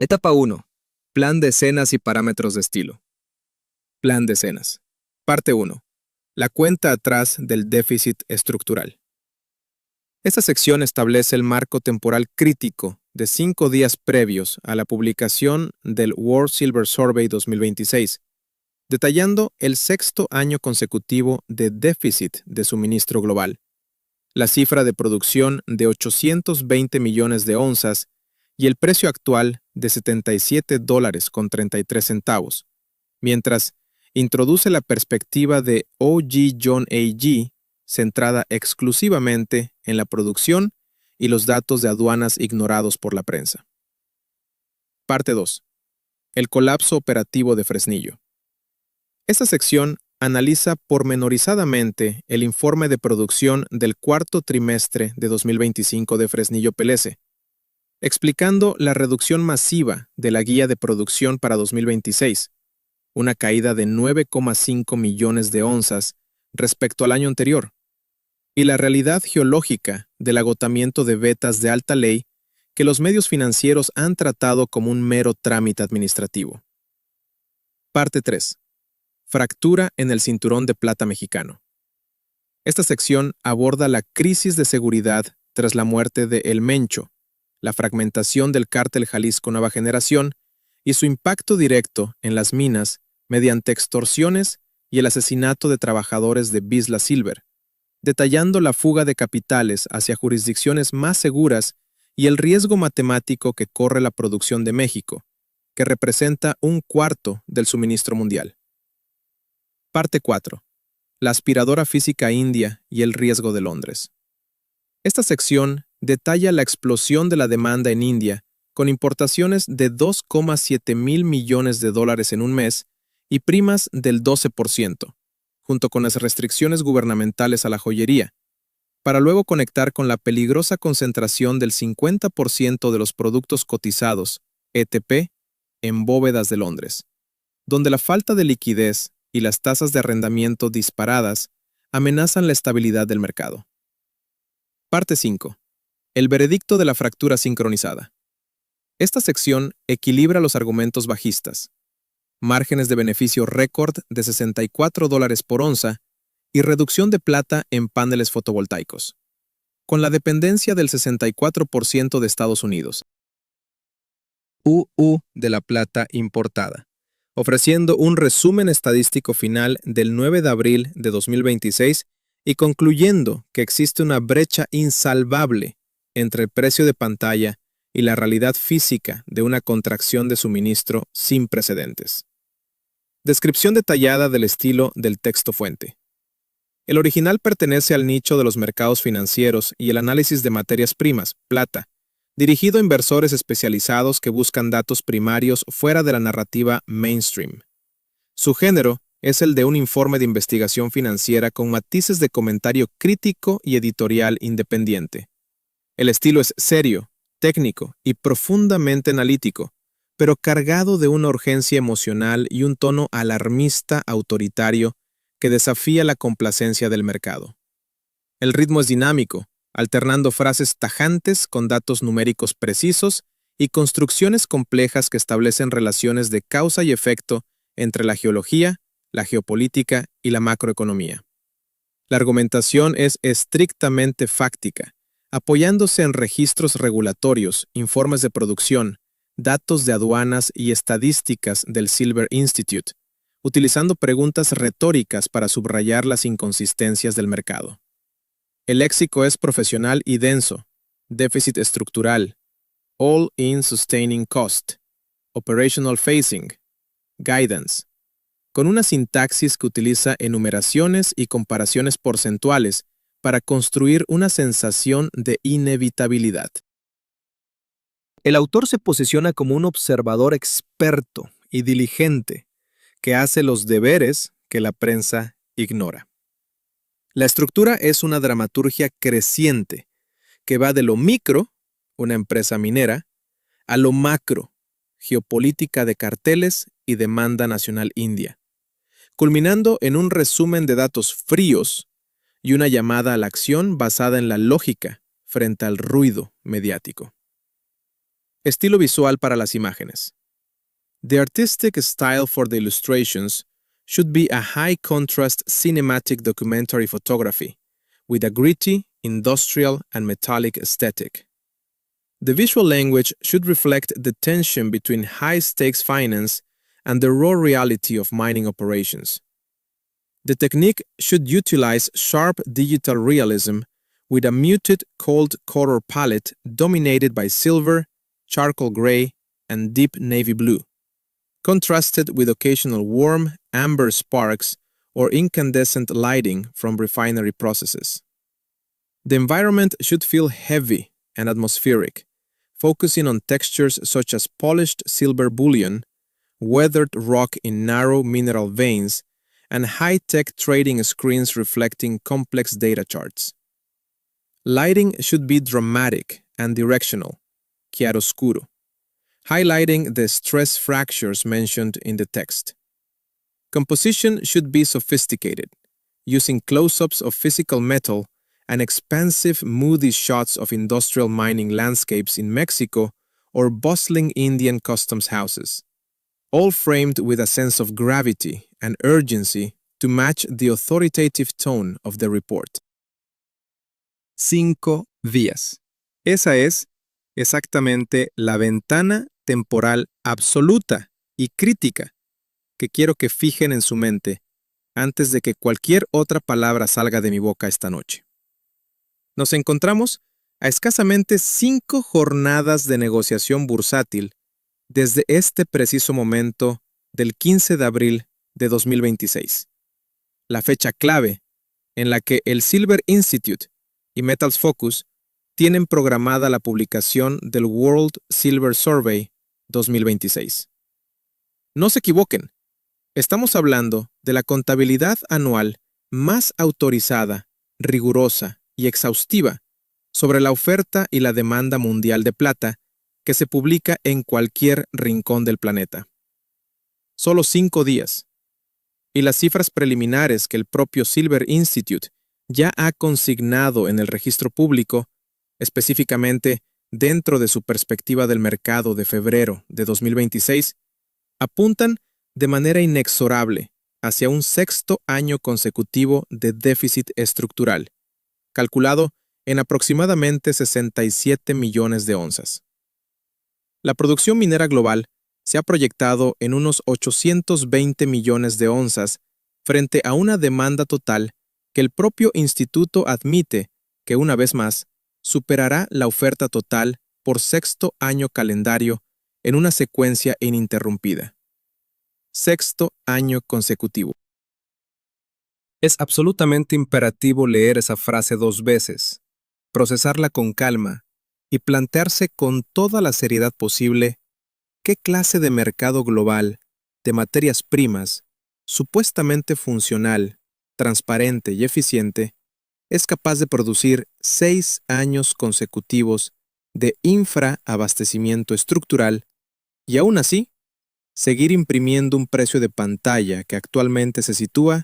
Etapa 1. Plan de escenas y parámetros de estilo. Plan de escenas. Parte 1. La cuenta atrás del déficit estructural. Esta sección establece el marco temporal crítico de 5 días previos a la publicación del World Silver Survey 2026, detallando el sexto año consecutivo de déficit de suministro global, la cifra de producción de 820 millones de onzas y el precio actual de $77.33, mientras introduce la perspectiva de O.G. John A.G., centrada exclusivamente en la producción y los datos de aduanas ignorados por la prensa. Parte 2. El colapso operativo de Fresnillo. Esta sección analiza pormenorizadamente el informe de producción del cuarto trimestre de 2025 de Fresnillo PLC, explicando la reducción masiva de la guía de producción para 2026, una caída de 9,5 millones de onzas respecto al año anterior, y la realidad geológica del agotamiento de vetas de alta ley que los medios financieros han tratado como un mero trámite administrativo. Parte 3. Fractura en el cinturón de plata mexicano. Esta sección aborda la crisis de seguridad tras la muerte de El Mencho, la fragmentación del cártel Jalisco Nueva Generación y su impacto directo en las minas mediante extorsiones y el asesinato de trabajadores de Bisla Silver, detallando la fuga de capitales hacia jurisdicciones más seguras y el riesgo matemático que corre la producción de México, que representa 1/4 del suministro mundial. Parte 4. La aspiradora física india y el riesgo de Londres. Esta sección detalla la explosión de la demanda en India, con importaciones de 2,7 mil millones de dólares en un mes y primas del 12%, junto con las restricciones gubernamentales a la joyería, para luego conectar con la peligrosa concentración del 50% de los productos cotizados, ETP, en bóvedas de Londres, donde la falta de liquidez y las tasas de arrendamiento disparadas amenazan la estabilidad del mercado. Parte 5. El veredicto de la fractura sincronizada. Esta sección equilibra los argumentos bajistas, márgenes de beneficio récord de $64 por onza y reducción de plata en paneles fotovoltaicos, con la dependencia del 64% de Estados Unidos, de la plata importada, ofreciendo un resumen estadístico final del 9 de abril de 2026 y concluyendo que existe una brecha insalvable entre el precio de pantalla y la realidad física de una contracción de suministro sin precedentes. Descripción detallada del estilo del texto fuente. El original pertenece al nicho de los mercados financieros y el análisis de materias primas, plata, dirigido a inversores especializados que buscan datos primarios fuera de la narrativa mainstream. Su género es el de un informe de investigación financiera con matices de comentario crítico y editorial independiente. El estilo es serio, técnico y profundamente analítico, pero cargado de una urgencia emocional y un tono alarmista autoritario que desafía la complacencia del mercado. El ritmo es dinámico, alternando frases tajantes con datos numéricos precisos y construcciones complejas que establecen relaciones de causa y efecto entre la geología, la geopolítica y la macroeconomía. La argumentación es estrictamente fáctica, apoyándose en registros regulatorios, informes de producción, datos de aduanas y estadísticas del Silver Institute, utilizando preguntas retóricas para subrayar las inconsistencias del mercado. El léxico es profesional y denso, déficit estructural, all-in sustaining cost, operational phasing, guidance, con una sintaxis que utiliza enumeraciones y comparaciones porcentuales para construir una sensación de inevitabilidad. El autor se posiciona como un observador experto y diligente que hace los deberes que la prensa ignora. La estructura es una dramaturgia creciente que va de lo micro, una empresa minera, a lo macro, geopolítica de carteles y demanda nacional india, culminando en un resumen de datos fríos y una llamada a la acción basada en la lógica frente al ruido mediático. Estilo visual para las imágenes. The artistic style for the illustrations should be a high-contrast cinematic documentary photography with a gritty, industrial, and metallic aesthetic. The visual language should reflect the tension between high-stakes finance and the raw reality of mining operations. The technique should utilize sharp digital realism with a muted cold color palette dominated by silver, charcoal gray, and deep navy blue, contrasted with occasional warm, amber sparks or incandescent lighting from refinery processes. The environment should feel heavy and atmospheric, focusing on textures such as polished silver bullion, weathered rock in narrow mineral veins, and high-tech trading screens reflecting complex data charts. Lighting should be dramatic and directional, chiaroscuro, highlighting the stress fractures mentioned in the text. Composition should be sophisticated, using close-ups of physical metal and expansive, moody shots of industrial mining landscapes in Mexico or bustling Indian customs houses, all framed with a sense of gravity and urgency to match the authoritative tone of the report. 5 días. Esa es exactamente la ventana temporal absoluta y crítica que quiero que fijen en su mente antes de que cualquier otra palabra salga de mi boca esta noche. Nos encontramos a escasamente 5 jornadas de negociación bursátil desde este preciso momento del 15 de abril de 2026, la fecha clave en la que el Silver Institute y Metals Focus tienen programada la publicación del World Silver Survey 2026. No se equivoquen, estamos hablando de la contabilidad anual más autorizada, rigurosa y exhaustiva sobre la oferta y la demanda mundial de plata que se publica en cualquier rincón del planeta. Solo 5 días. Y las cifras preliminares que el propio Silver Institute ya ha consignado en el registro público, específicamente dentro de su perspectiva del mercado de febrero de 2026, apuntan de manera inexorable hacia un 6º año consecutivo de déficit estructural, calculado en aproximadamente 67 millones de onzas. La producción minera global se ha proyectado en unos 820 millones de onzas frente a una demanda total que el propio instituto admite que, una vez más, superará la oferta total por 6º año calendario en una secuencia ininterrumpida. 6º año consecutivo. Es absolutamente imperativo leer esa frase 2 veces, procesarla con calma y plantearse con toda la seriedad posible qué clase de mercado global de materias primas, supuestamente funcional, transparente y eficiente, es capaz de producir 6 años consecutivos de infraabastecimiento estructural y aún así seguir imprimiendo un precio de pantalla que actualmente se sitúa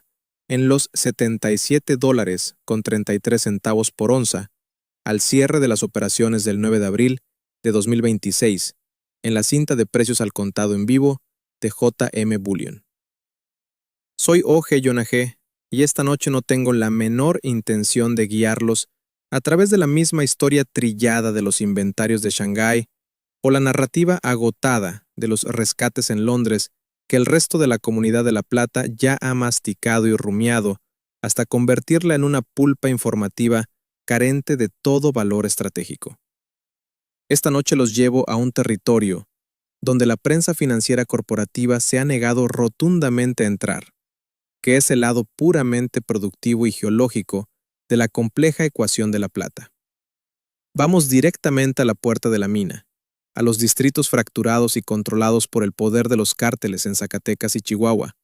en los $77.33 por onza al cierre de las operaciones del 9 de abril de 2026 en la cinta de precios al contado en vivo de JM Bullion. Soy O.G. Jonah y esta noche no tengo la menor intención de guiarlos a través de la misma historia trillada de los inventarios de Shanghái o la narrativa agotada de los rescates en Londres que el resto de la comunidad de La Plata ya ha masticado y rumiado hasta convertirla en una pulpa informativa carente de todo valor estratégico. Esta noche los llevo a un territorio donde la prensa financiera corporativa se ha negado rotundamente a entrar, que es el lado puramente productivo y geológico de la compleja ecuación de la plata. Vamos directamente a la puerta de la mina, a los distritos fracturados y controlados por el poder de los cárteles en Zacatecas y Chihuahua,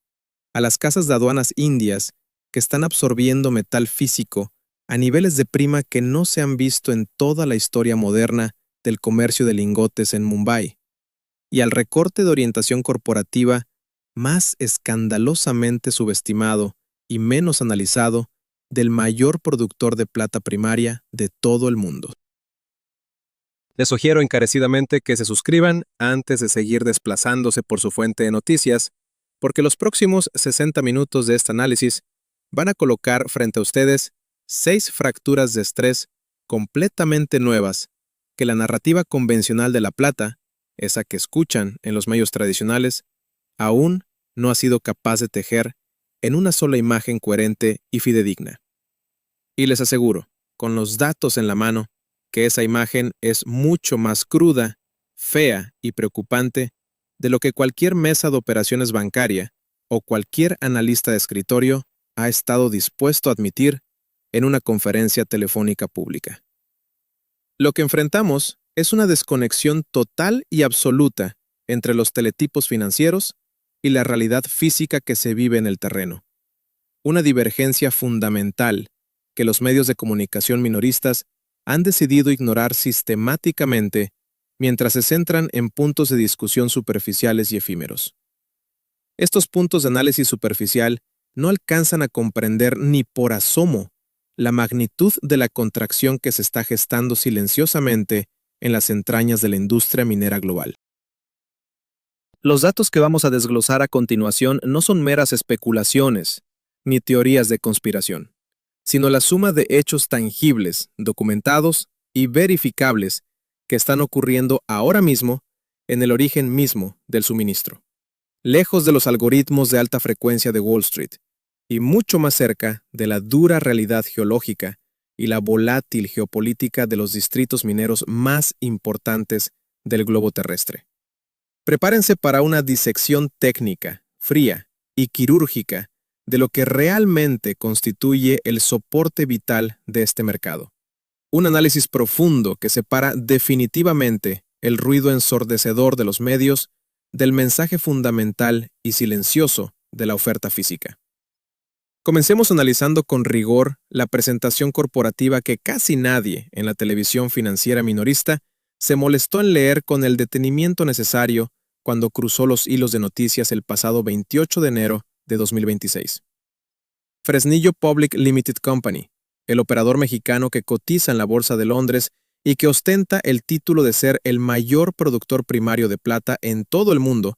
a las casas de aduanas indias que están absorbiendo metal físico a niveles de prima que no se han visto en toda la historia moderna del comercio de lingotes en Mumbai, y al recorte de orientación corporativa más escandalosamente subestimado y menos analizado del mayor productor de plata primaria de todo el mundo. Les sugiero encarecidamente que se suscriban antes de seguir desplazándose por su fuente de noticias, porque los próximos 60 minutos de este análisis van a colocar frente a ustedes 6 fracturas de estrés completamente nuevas que la narrativa convencional de la plata, esa que escuchan en los medios tradicionales, aún no ha sido capaz de tejer en una sola imagen coherente y fidedigna. Y les aseguro, con los datos en la mano, que esa imagen es mucho más cruda, fea y preocupante de lo que cualquier mesa de operaciones bancaria o cualquier analista de escritorio ha estado dispuesto a admitir en una conferencia telefónica pública. Lo que enfrentamos es una desconexión total y absoluta entre los teletipos financieros y la realidad física que se vive en el terreno. Una divergencia fundamental que los medios de comunicación minoristas han decidido ignorar sistemáticamente mientras se centran en puntos de discusión superficiales y efímeros. Estos puntos de análisis superficial no alcanzan a comprender ni por asomo la magnitud de la contracción que se está gestando silenciosamente en las entrañas de la industria minera global. Los datos que vamos a desglosar a continuación no son meras especulaciones ni teorías de conspiración, sino la suma de hechos tangibles, documentados y verificables que están ocurriendo ahora mismo en el origen mismo del suministro, lejos de los algoritmos de alta frecuencia de Wall Street y mucho más cerca de la dura realidad geológica y la volátil geopolítica de los distritos mineros más importantes del globo terrestre. Prepárense para una disección técnica, fría y quirúrgica de lo que realmente constituye el soporte vital de este mercado. Un análisis profundo que separa definitivamente el ruido ensordecedor de los medios del mensaje fundamental y silencioso de la oferta física. Comencemos analizando con rigor la presentación corporativa que casi nadie en la televisión financiera minorista se molestó en leer con el detenimiento necesario cuando cruzó los hilos de noticias el pasado 28 de enero de 2026. Fresnillo Public Limited Company, el operador mexicano que cotiza en la Bolsa de Londres y que ostenta el título de ser el mayor productor primario de plata en todo el mundo,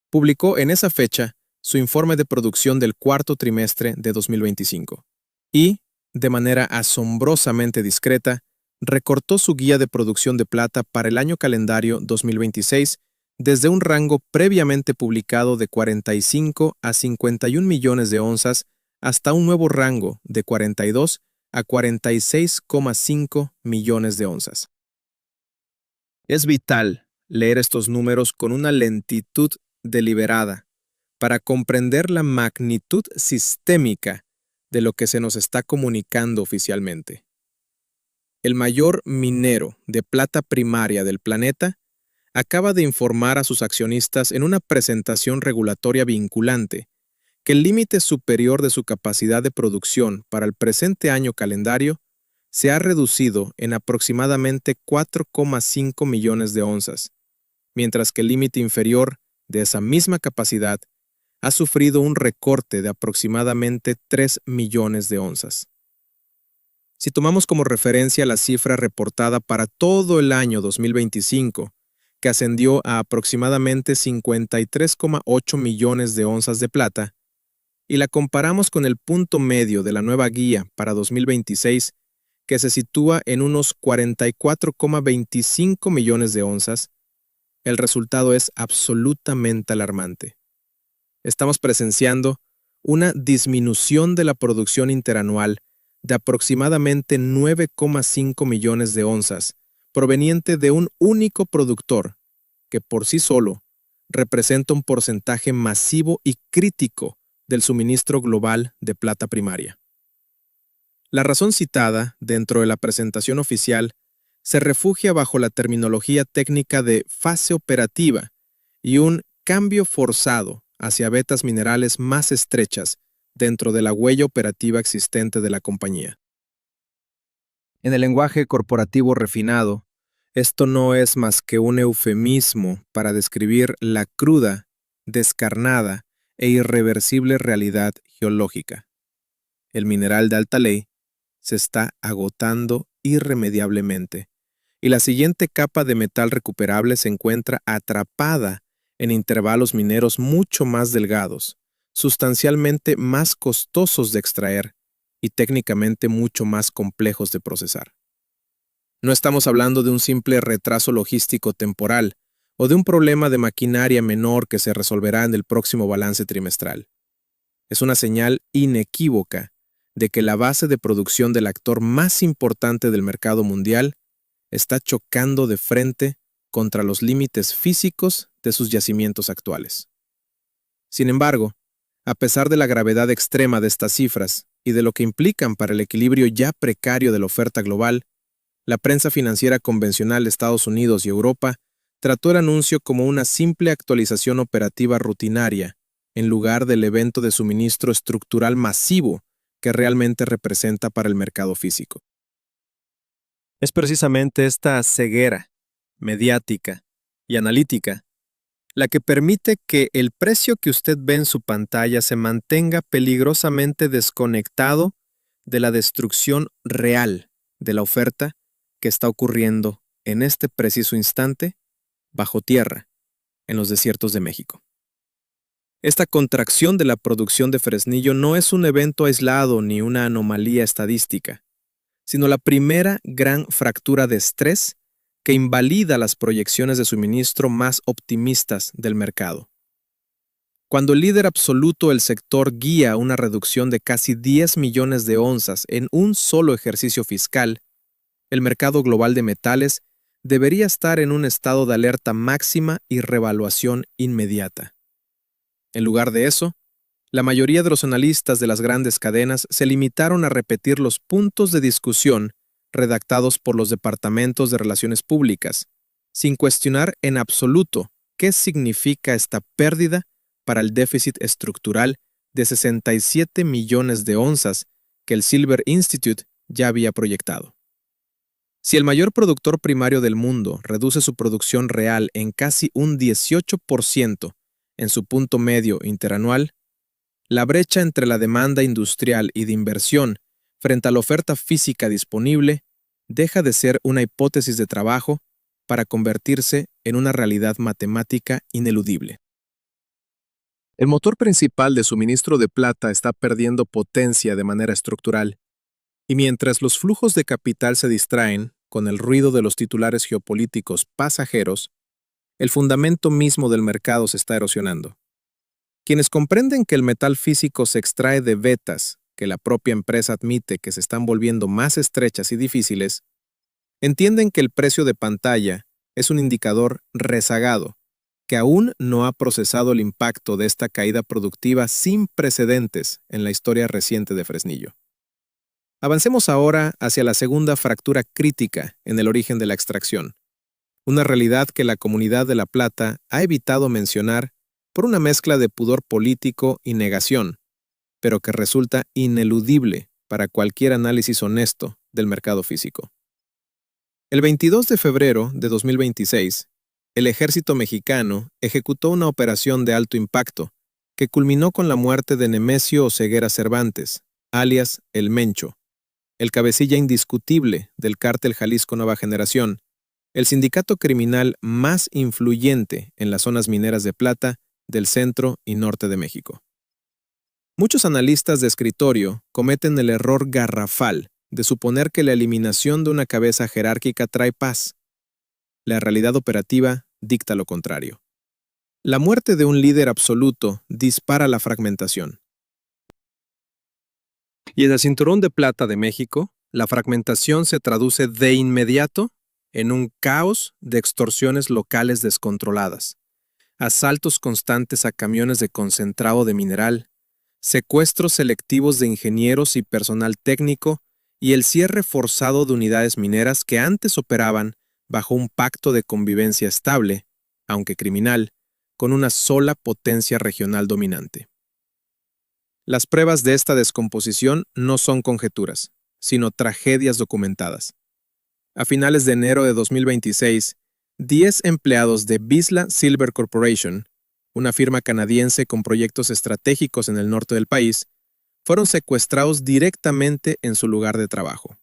publicó en esa fecha su informe de producción del cuarto trimestre de 2025 y, de manera asombrosamente discreta, recortó su guía de producción de plata para el año calendario 2026 desde un rango previamente publicado de 45 a 51 millones de onzas hasta un nuevo rango de 42 a 46,5 millones de onzas. Es vital leer estos números con una lentitud deliberada para comprender la magnitud sistémica de lo que se nos está comunicando oficialmente. El mayor minero de plata primaria del planeta acaba de informar a sus accionistas en una presentación regulatoria vinculante que el límite superior de su capacidad de producción para el presente año calendario se ha reducido en aproximadamente 4,5 millones de onzas, mientras que el límite inferior de esa misma capacidad ha sufrido un recorte de aproximadamente 3 millones de onzas. Si tomamos como referencia la cifra reportada para todo el año 2025, que ascendió a aproximadamente 53,8 millones de onzas de plata, y la comparamos con el punto medio de la nueva guía para 2026, que se sitúa en unos 44,25 millones de onzas, el resultado es absolutamente alarmante. Estamos presenciando una disminución de la producción interanual de aproximadamente 9,5 millones de onzas, proveniente de un único productor, que por sí solo representa un porcentaje masivo y crítico del suministro global de plata primaria. La razón citada dentro de la presentación oficial se refugia bajo la terminología técnica de fase operativa y un cambio forzado hacia vetas minerales más estrechas dentro de la huella operativa existente de la compañía. En el lenguaje corporativo refinado, esto no es más que un eufemismo para describir la cruda, descarnada e irreversible realidad geológica. El mineral de alta ley se está agotando irremediablemente, y la siguiente capa de metal recuperable se encuentra atrapada en intervalos mineros mucho más delgados, sustancialmente más costosos de extraer y técnicamente mucho más complejos de procesar. No estamos hablando de un simple retraso logístico temporal o de un problema de maquinaria menor que se resolverá en el próximo balance trimestral. Es una señal inequívoca de que la base de producción del actor más importante del mercado mundial está chocando de frente contra los límites físicos de sus yacimientos actuales. Sin embargo, a pesar de la gravedad extrema de estas cifras y de lo que implican para el equilibrio ya precario de la oferta global, la prensa financiera convencional de Estados Unidos y Europa trató el anuncio como una simple actualización operativa rutinaria, en lugar del evento de suministro estructural masivo que realmente representa para el mercado físico. Es precisamente esta ceguera mediática y analítica la que permite que el precio que usted ve en su pantalla se mantenga peligrosamente desconectado de la destrucción real de la oferta que está ocurriendo en este preciso instante bajo tierra en los desiertos de México. Esta contracción de la producción de Fresnillo no es un evento aislado ni una anomalía estadística, sino la primera gran fractura de estrés que invalida las proyecciones de suministro más optimistas del mercado. Cuando el líder absoluto del sector guía una reducción de casi 10 millones de onzas en un solo ejercicio fiscal, el mercado global de metales debería estar en un estado de alerta máxima y revaluación inmediata. En lugar de eso, la mayoría de los analistas de las grandes cadenas se limitaron a repetir los puntos de discusión redactados por los departamentos de relaciones públicas, sin cuestionar en absoluto qué significa esta pérdida para el déficit estructural de 67 millones de onzas que el Silver Institute ya había proyectado. Si el mayor productor primario del mundo reduce su producción real en casi un 18% en su punto medio interanual, la brecha entre la demanda industrial y de inversión frente a la oferta física disponible deja de ser una hipótesis de trabajo para convertirse en una realidad matemática ineludible. El motor principal de suministro de plata está perdiendo potencia de manera estructural, y mientras los flujos de capital se distraen con el ruido de los titulares geopolíticos pasajeros, el fundamento mismo del mercado se está erosionando. Quienes comprenden que el metal físico se extrae de vetas que la propia empresa admite que se están volviendo más estrechas y difíciles, entienden que el precio de pantalla es un indicador rezagado que aún no ha procesado el impacto de esta caída productiva sin precedentes en la historia reciente de Fresnillo. Avancemos ahora hacia la segunda fractura crítica en el origen de la extracción, una realidad que la comunidad de La Plata ha evitado mencionar por una mezcla de pudor político y negación, pero que resulta ineludible para cualquier análisis honesto del mercado físico. El 22 de febrero de 2026, el ejército mexicano ejecutó una operación de alto impacto que culminó con la muerte de Nemesio Oseguera Cervantes, alias El Mencho, el cabecilla indiscutible del cártel Jalisco Nueva Generación, el sindicato criminal más influyente en las zonas mineras de plata del centro y norte de México. Muchos analistas de escritorio cometen el error garrafal de suponer que la eliminación de una cabeza jerárquica trae paz. La realidad operativa dicta lo contrario. La muerte de un líder absoluto dispara la fragmentación. Y en el Cinturón de Plata de México, la fragmentación se traduce de inmediato en un caos de extorsiones locales descontroladas, asaltos constantes a camiones de concentrado de mineral, secuestros selectivos de ingenieros y personal técnico y el cierre forzado de unidades mineras que antes operaban bajo un pacto de convivencia estable, aunque criminal, con una sola potencia regional dominante. Las pruebas de esta descomposición no son conjeturas, sino tragedias documentadas. A finales de enero de 2026, 10 empleados de Vizsla Silver Corporation, una firma canadiense con proyectos estratégicos en el norte del país, fueron secuestrados directamente en su lugar de trabajo.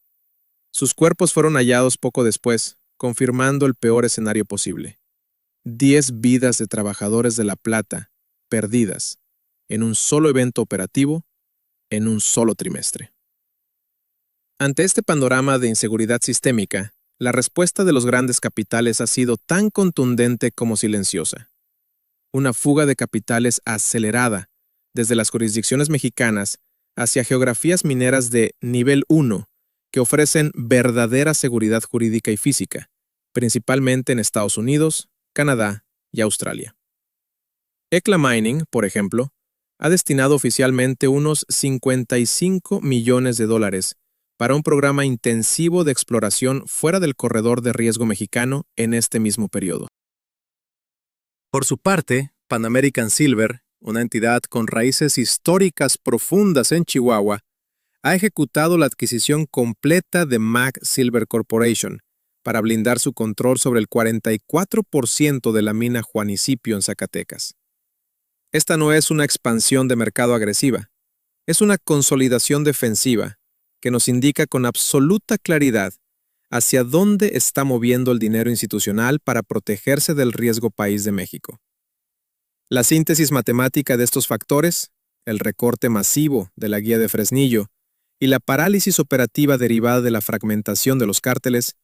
Sus cuerpos fueron hallados poco después, confirmando el peor escenario posible. 10 vidas de trabajadores de La Plata perdidas en un solo evento operativo en un solo trimestre. Ante este panorama de inseguridad sistémica, la respuesta de los grandes capitales ha sido tan contundente como silenciosa. Una fuga de capitales acelerada desde las jurisdicciones mexicanas hacia geografías mineras de nivel 1 que ofrecen verdadera seguridad jurídica y física, principalmente en Estados Unidos, Canadá y Australia. Hecla Mining, por ejemplo, ha destinado oficialmente unos $55 millones para un programa intensivo de exploración fuera del corredor de riesgo mexicano en este mismo periodo. Por su parte, Pan American Silver, una entidad con raíces históricas profundas en Chihuahua, ha ejecutado la adquisición completa de MAG Silver Corporation para blindar su control sobre el 44% de la mina Juanicipio en Zacatecas. Esta no es una expansión de mercado agresiva, es una consolidación defensiva que nos indica con absoluta claridad hacia dónde está moviendo el dinero institucional para protegerse del riesgo país de México. La síntesis matemática de estos factores, el recorte masivo de la guía de Fresnillo y la parálisis operativa derivada de la fragmentación de los cárteles,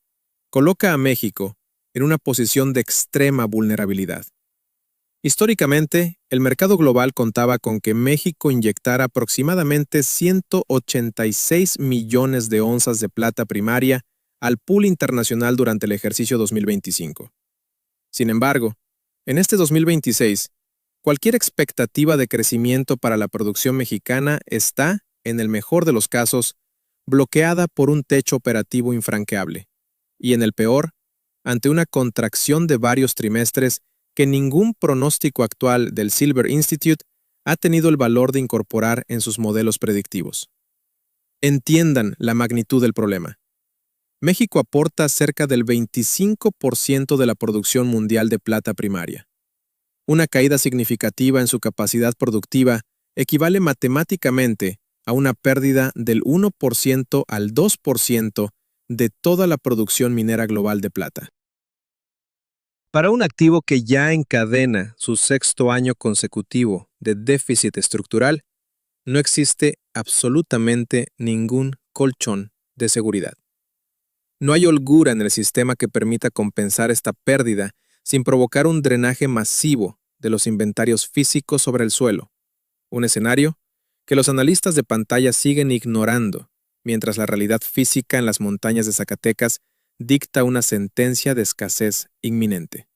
coloca a México en una posición de extrema vulnerabilidad. Históricamente, el mercado global contaba con que México inyectara aproximadamente 186 millones de onzas de plata primaria al pool internacional durante el ejercicio 2025. Sin embargo, en este 2026, cualquier expectativa de crecimiento para la producción mexicana está, en el mejor de los casos, bloqueada por un techo operativo infranqueable, y en el peor, ante una contracción de varios trimestres que ningún pronóstico actual del Silver Institute ha tenido el valor de incorporar en sus modelos predictivos. Entiendan la magnitud del problema. México aporta cerca del 25% de la producción mundial de plata primaria. Una caída significativa en su capacidad productiva equivale matemáticamente a una pérdida del 1% al 2% de toda la producción minera global de plata. Para un activo que ya encadena su sexto año consecutivo de déficit estructural, no existe absolutamente ningún colchón de seguridad. No hay holgura en el sistema que permita compensar esta pérdida sin provocar un drenaje masivo de los inventarios físicos sobre el suelo, un escenario que los analistas de pantalla siguen ignorando, mientras la realidad física en las montañas de Zacatecas dicta una sentencia de escasez inminente.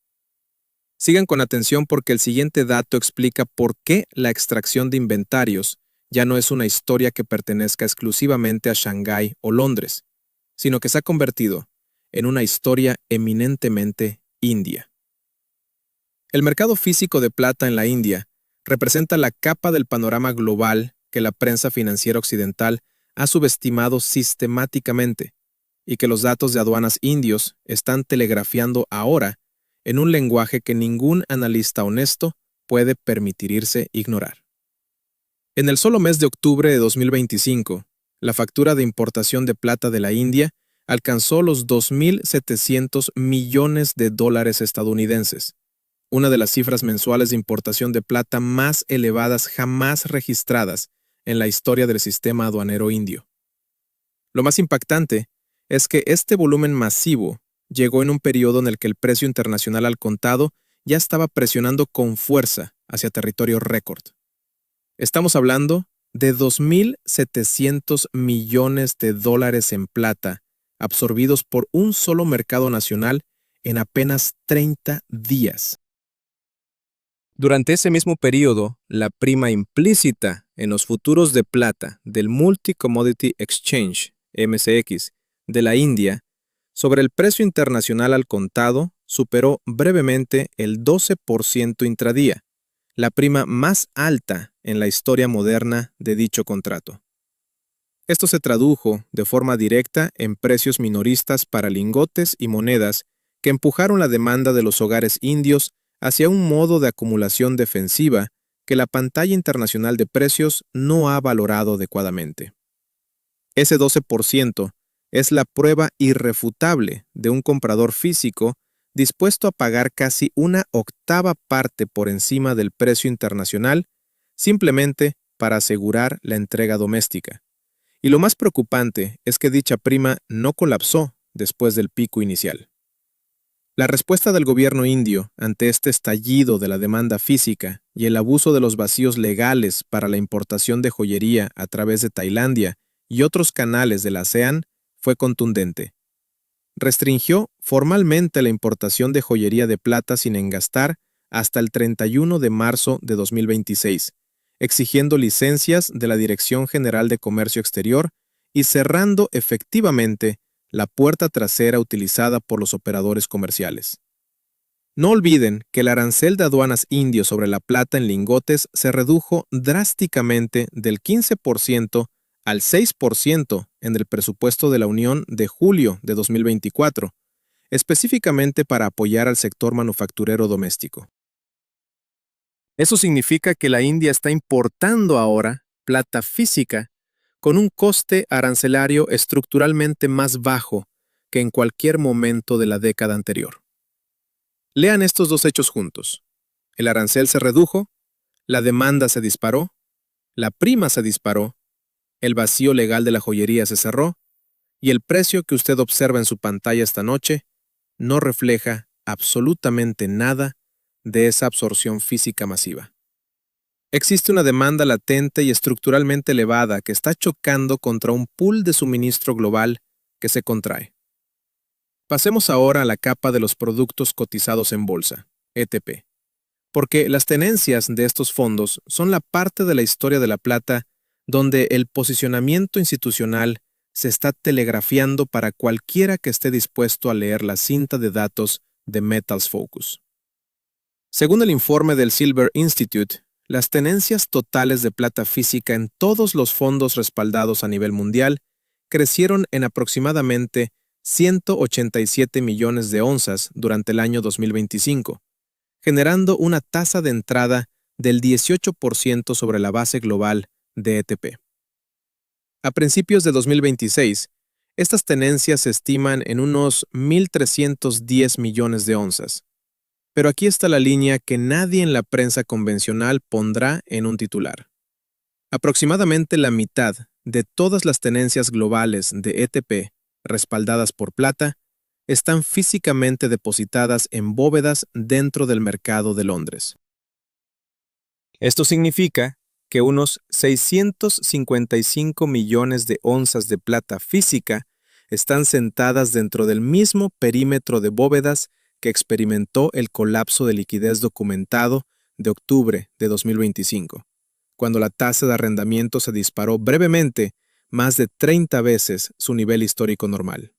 Sigan con atención porque el siguiente dato explica por qué la extracción de inventarios ya no es una historia que pertenezca exclusivamente a Shanghái o Londres, sino que se ha convertido en una historia eminentemente india. El mercado físico de plata en la India representa la capa del panorama global que la prensa financiera occidental ha subestimado sistemáticamente y que los datos de aduanas indios están telegrafiando ahora en un lenguaje que ningún analista honesto puede permitirse ignorar. En el solo mes de octubre de 2025, la factura de importación de plata de la India alcanzó los $2.700 millones estadounidenses, una de las cifras mensuales de importación de plata más elevadas jamás registradas en la historia del sistema aduanero indio. Lo más impactante es que este volumen masivo llegó en un periodo en el que el precio internacional al contado ya estaba presionando con fuerza hacia territorio récord. Estamos hablando de $2.700 millones en plata absorbidos por un solo mercado nacional en apenas 30 días. Durante ese mismo periodo, la prima implícita en los futuros de plata del Multi Commodity Exchange, MCX, de la India, sobre el precio internacional al contado, superó brevemente el 12% intradía, la prima más alta en la historia moderna de dicho contrato. Esto se tradujo de forma directa en precios minoristas para lingotes y monedas que empujaron la demanda de los hogares indios hacia un modo de acumulación defensiva que la pantalla internacional de precios no ha valorado adecuadamente. Ese 12% es la prueba irrefutable de un comprador físico dispuesto a pagar casi una octava parte por encima del precio internacional simplemente para asegurar la entrega doméstica. Y lo más preocupante es que dicha prima no colapsó después del pico inicial. La respuesta del gobierno indio ante este estallido de la demanda física y el abuso de los vacíos legales para la importación de joyería a través de Tailandia y otros canales de la ASEAN fue contundente. Restringió formalmente la importación de joyería de plata sin engastar hasta el 31 de marzo de 2026, exigiendo licencias de la Dirección General de Comercio Exterior y cerrando efectivamente la puerta trasera utilizada por los operadores comerciales. No olviden que el arancel de aduanas indio sobre la plata en lingotes se redujo drásticamente del 15% al 6% en el presupuesto de la Unión de julio de 2024, específicamente para apoyar al sector manufacturero doméstico. Eso significa que la India está importando ahora plata física con un coste arancelario estructuralmente más bajo que en cualquier momento de la década anterior. Lean estos dos hechos juntos. El arancel se redujo, la demanda se disparó, la prima se disparó, el vacío legal de la joyería se cerró, y el precio que usted observa en su pantalla esta noche no refleja absolutamente nada de esa absorción física masiva. Existe una demanda latente y estructuralmente elevada que está chocando contra un pool de suministro global que se contrae. Pasemos ahora a la capa de los productos cotizados en bolsa, ETP, porque las tenencias de estos fondos son la parte de la historia de la plata donde el posicionamiento institucional se está telegrafiando para cualquiera que esté dispuesto a leer la cinta de datos de Metals Focus. Según el informe del Silver Institute, las tenencias totales de plata física en todos los fondos respaldados a nivel mundial crecieron en aproximadamente 187 millones de onzas durante el año 2025, generando una tasa de entrada del 18% sobre la base global de ETP. A principios de 2026, estas tenencias se estiman en unos 1.310 millones de onzas. Pero aquí está la línea que nadie en la prensa convencional pondrá en un titular. Aproximadamente la mitad de todas las tenencias globales de ETP respaldadas por plata están físicamente depositadas en bóvedas dentro del mercado de Londres. Esto significa que unos 655 millones de onzas de plata física están sentadas dentro del mismo perímetro de bóvedas que experimentó el colapso de liquidez documentado de octubre de 2025, cuando la tasa de arrendamiento se disparó brevemente más de 30 veces su nivel histórico normal.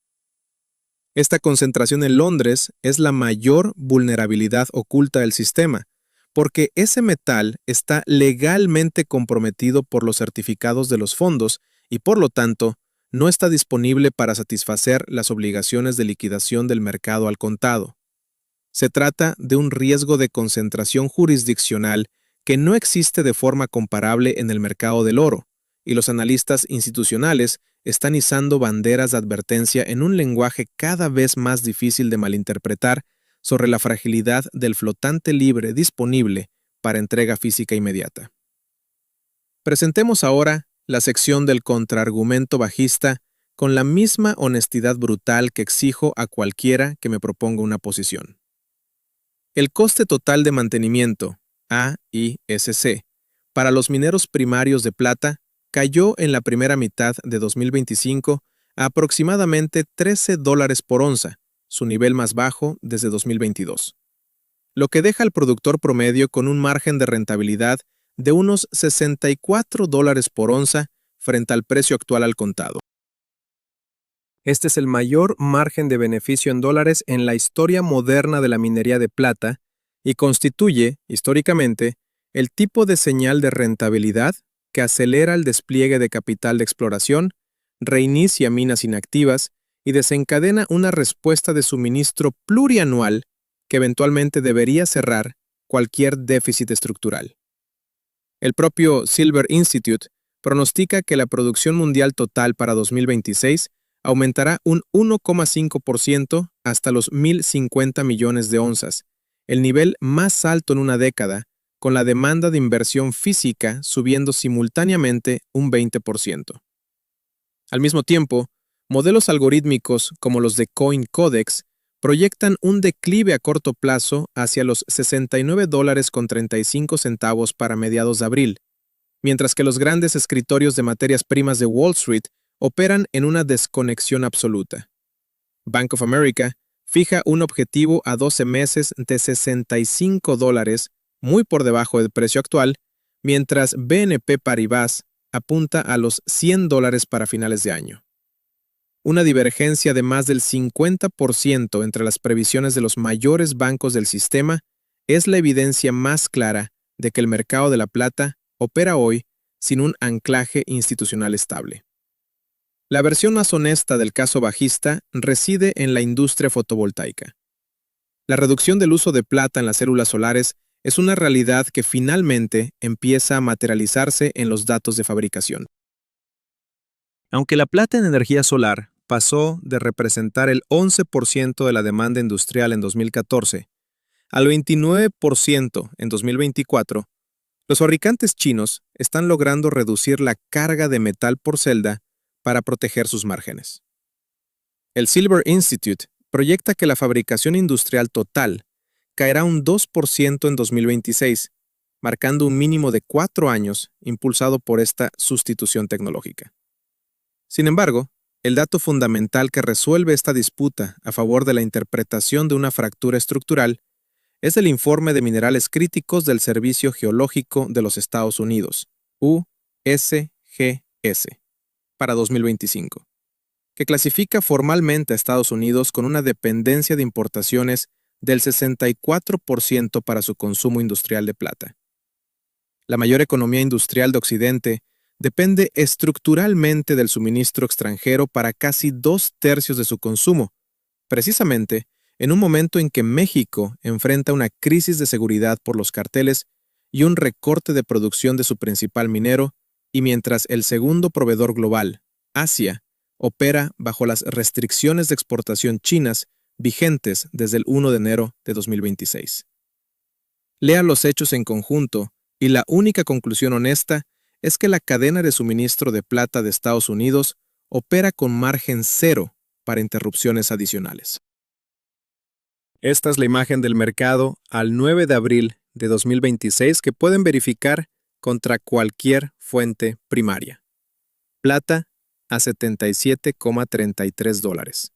Esta concentración en Londres es la mayor vulnerabilidad oculta del sistema, porque ese metal está legalmente comprometido por los certificados de los fondos y, por lo tanto, no está disponible para satisfacer las obligaciones de liquidación del mercado al contado. Se trata de un riesgo de concentración jurisdiccional que no existe de forma comparable en el mercado del oro, y los analistas institucionales están izando banderas de advertencia en un lenguaje cada vez más difícil de malinterpretar sobre la fragilidad del flotante libre disponible para entrega física inmediata. Presentemos ahora la sección del contraargumento bajista con la misma honestidad brutal que exijo a cualquiera que me proponga una posición. El coste total de mantenimiento, AISC, para los mineros primarios de plata cayó en la primera mitad de 2025 a aproximadamente $13 por onza, su nivel más bajo desde 2022, lo que deja al productor promedio con un margen de rentabilidad de unos $64 por onza frente al precio actual al contado. Este es el mayor margen de beneficio en dólares en la historia moderna de la minería de plata y constituye, históricamente, el tipo de señal de rentabilidad que acelera el despliegue de capital de exploración, reinicia minas inactivas y desencadena una respuesta de suministro plurianual que eventualmente debería cerrar cualquier déficit estructural. El propio Silver Institute pronostica que la producción mundial total para 2026 aumentará un 1,5% hasta los 1.050 millones de onzas, el nivel más alto en una década, con la demanda de inversión física subiendo simultáneamente un 20%. Al mismo tiempo, modelos algorítmicos como los de CoinCodex proyectan un declive a corto plazo hacia los $69.35 para mediados de abril, mientras que los grandes escritorios de materias primas de Wall Street operan en una desconexión absoluta. Bank of America fija un objetivo a 12 meses de $65, muy por debajo del precio actual, mientras BNP Paribas apunta a los $100 para finales de año. Una divergencia de más del 50% entre las previsiones de los mayores bancos del sistema es la evidencia más clara de que el mercado de la plata opera hoy sin un anclaje institucional estable. La versión más honesta del caso bajista reside en la industria fotovoltaica. La reducción del uso de plata en las células solares es una realidad que finalmente empieza a materializarse en los datos de fabricación. Aunque la plata en energía solar pasó de representar el 11% de la demanda industrial en 2014 al 29% en 2024, los fabricantes chinos están logrando reducir la carga de metal por celda para proteger sus márgenes. El Silver Institute proyecta que la fabricación industrial total caerá un 2% en 2026, marcando un mínimo de 4 años impulsado por esta sustitución tecnológica. Sin embargo, el dato fundamental que resuelve esta disputa a favor de la interpretación de una fractura estructural es el informe de minerales críticos del Servicio Geológico de los Estados Unidos, USGS, para 2025, que clasifica formalmente a Estados Unidos con una dependencia de importaciones del 64% para su consumo industrial de plata. La mayor economía industrial de Occidente depende estructuralmente del suministro extranjero para casi 2/3 de su consumo, precisamente en un momento en que México enfrenta una crisis de seguridad por los carteles y un recorte de producción de su principal minero, y mientras el segundo proveedor global, Asia, opera bajo las restricciones de exportación chinas vigentes desde el 1 de enero de 2026. Lea los hechos en conjunto y la única conclusión honesta es que la cadena de suministro de plata de Estados Unidos opera con margen cero para interrupciones adicionales. Esta es la imagen del mercado al 9 de abril de 2026 que pueden verificar contra cualquier fuente primaria. Plata a $77,33.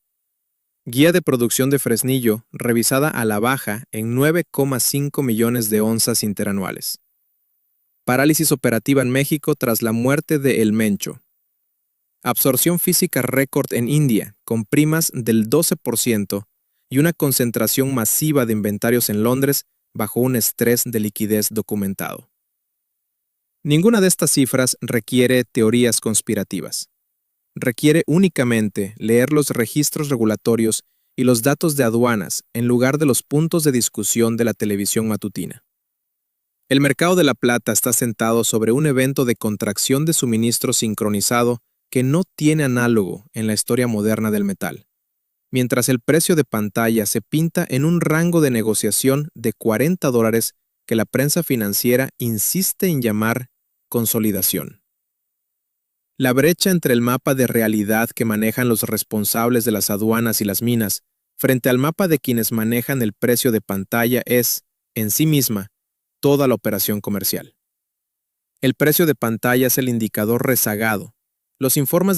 Guía de producción de Fresnillo revisada a la baja en 9,5 millones de onzas interanuales. Parálisis operativa en México tras la muerte de El Mencho. Absorción física récord en India, con primas del 12% y una concentración masiva de inventarios en Londres bajo un estrés de liquidez documentado. Ninguna de estas cifras requiere teorías conspirativas. Requiere únicamente leer los registros regulatorios y los datos de aduanas en lugar de los puntos de discusión de la televisión matutina. El mercado de la plata está sentado sobre un evento de contracción de suministro sincronizado que no tiene análogo en la historia moderna del metal, mientras el precio de pantalla se pinta en un rango de negociación de $40 que la prensa financiera insiste en llamar consolidación. La brecha entre el mapa de realidad que manejan los responsables de las aduanas y las minas frente al mapa de quienes manejan el precio de pantalla es, en sí misma, toda la operación comercial. El precio de pantalla es el indicador rezagado. Los informes de